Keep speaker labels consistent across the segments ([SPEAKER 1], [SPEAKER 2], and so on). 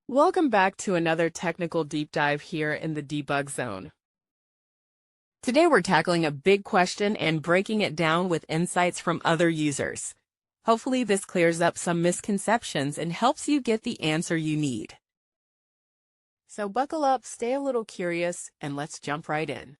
[SPEAKER 1] Welcome back to another technical deep dive here in the debug zone. Today we're tackling a big question and breaking it down with insights from other users. Hopefully this clears up some misconceptions and helps you get the answer you need. So buckle up, stay a little curious, and let's jump right in.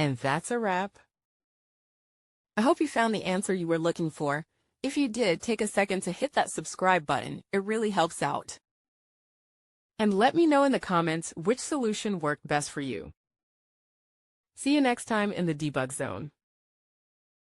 [SPEAKER 1] And that's a wrap. I hope you found the answer you were looking for. If you did, take a second to hit that subscribe button. It really helps out. And let me know in the comments which solution worked best for you. See you next time in the debug zone.